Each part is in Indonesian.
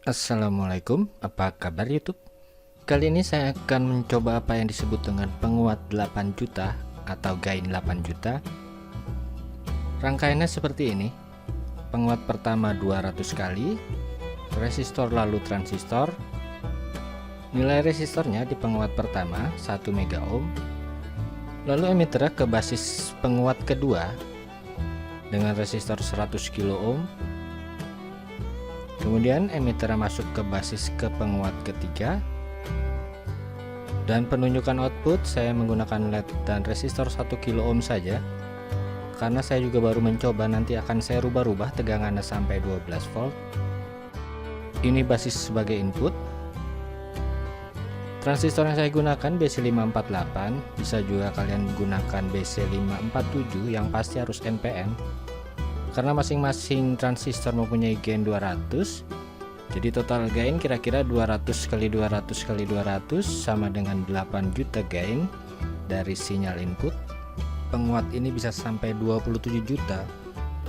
Assalamualaikum, apa kabar YouTube? Kali ini saya akan mencoba apa yang disebut dengan penguat 8 juta atau gain 8 juta. Rangkaiannya seperti ini. Penguat pertama 200 kali, resistor lalu transistor. Nilai resistornya di penguat pertama 1 mega ohm. Lalu emitter ke basis penguat kedua dengan resistor 100 kilo ohm. Kemudian emitter masuk ke basis ke penguat ketiga, dan penunjukan output saya menggunakan LED dan resistor 1 kilo ohm saja karena saya juga baru mencoba. Nanti akan saya rubah-rubah tegangannya sampai 12 volt. Ini basis sebagai input. Transistor yang saya gunakan BC548, bisa juga kalian gunakan BC547, yang pasti harus NPN karena masing-masing transistor mempunyai gain 200. Jadi total gain kira-kira 200 kali 200 kali 200 sama dengan 8 juta gain dari sinyal input. Penguat ini bisa sampai 27 juta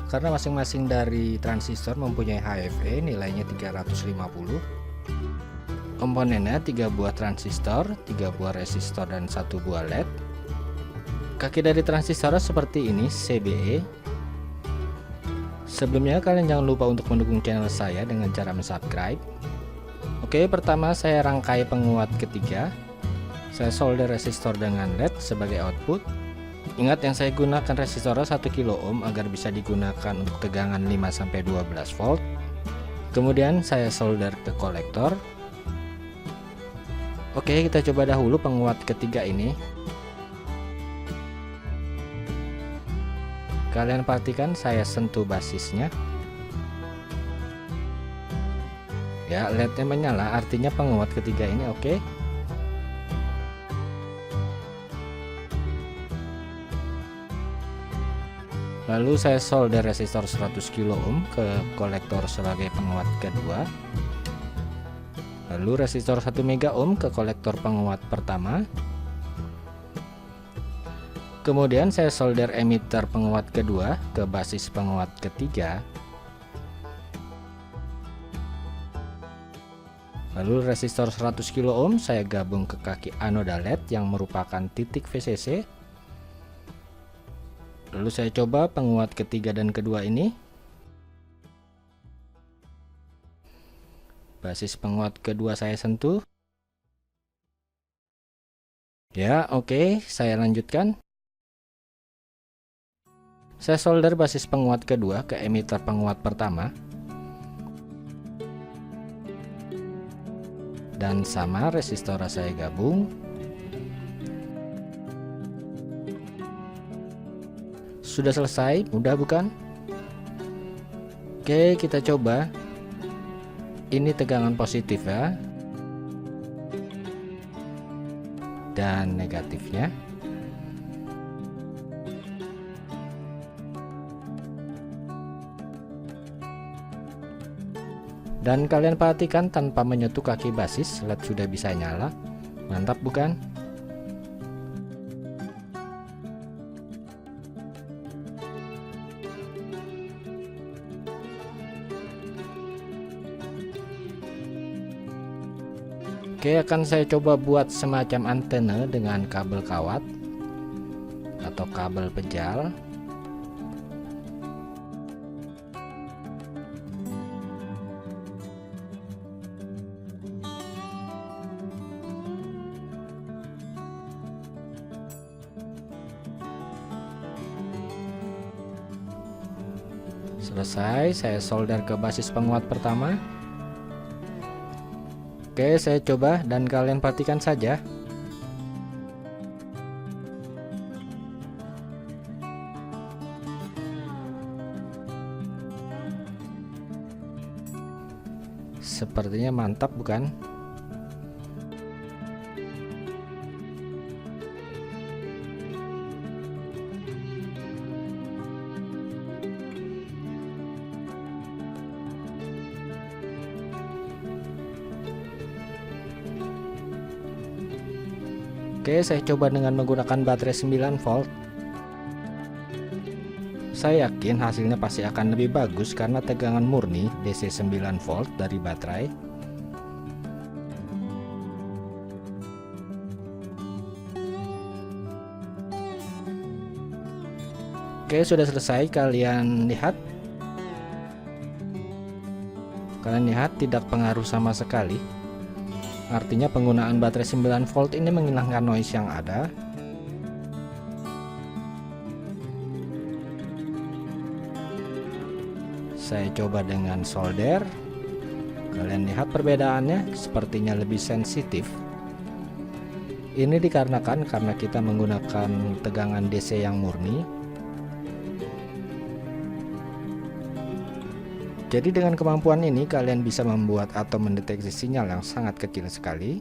karena masing-masing dari transistor mempunyai HFE nilainya 350. Komponennya 3 buah transistor, 3 buah resistor, dan 1 buah LED. Kaki dari transistor seperti ini, CBE. Sebelumnya kalian jangan lupa untuk mendukung channel saya dengan cara subscribe. Oke, pertama saya rangkai penguat ketiga. Saya solder resistor dengan LED sebagai output. Ingat, yang saya gunakan resistor 1 kilo ohm agar bisa digunakan untuk tegangan 5-12 volt. Kemudian saya solder ke kolektor. Oke, kita coba dahulu penguat ketiga ini. Kalian perhatikan saya sentuh basisnya. Ya, LED-nya menyala, artinya penguat ketiga ini oke. Lalu saya solder resistor 100 kilo ohm ke kolektor sebagai penguat kedua. Lalu resistor 1 mega ohm ke kolektor penguat pertama. Kemudian saya solder emitter penguat kedua ke basis penguat ketiga. Lalu resistor 100 kilo ohm saya gabung ke kaki anoda LED yang merupakan titik VCC. Lalu saya coba penguat ketiga dan kedua ini. Basis penguat kedua saya sentuh. Ya, oke, saya lanjutkan. Saya solder basis penguat kedua ke emitter penguat pertama. Dan sama resistor saya gabung. Sudah selesai, mudah bukan? Oke, kita coba. Ini tegangan positif ya. Dan negatifnya. Dan kalian perhatikan tanpa menyentuh kaki basis, LED sudah bisa nyala. Mantap bukan? Oke, akan saya coba buat semacam antena dengan kabel kawat atau kabel pejal. Selesai, saya solder ke basis penguat pertama. Oke, saya coba dan kalian perhatikan saja. Sepertinya mantap bukan? Oke, saya coba dengan menggunakan baterai 9 volt. Saya yakin hasilnya pasti akan lebih bagus karena tegangan murni DC 9 volt dari baterai. Oke, sudah selesai. Kalian lihat tidak pengaruh sama sekali. Artinya penggunaan baterai 9 volt ini menghilangkan noise yang ada. Saya coba dengan solder. Kalian lihat perbedaannya, sepertinya lebih sensitif. Ini dikarenakan karena kita menggunakan tegangan DC yang murni. Jadi dengan kemampuan ini kalian bisa membuat atau mendeteksi sinyal yang sangat kecil sekali.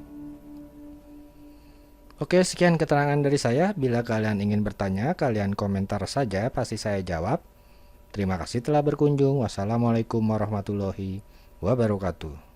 Oke, sekian keterangan dari saya. Bila kalian ingin bertanya, kalian komentar saja, pasti saya jawab. Terima kasih telah berkunjung. Wassalamualaikum warahmatullahi wabarakatuh.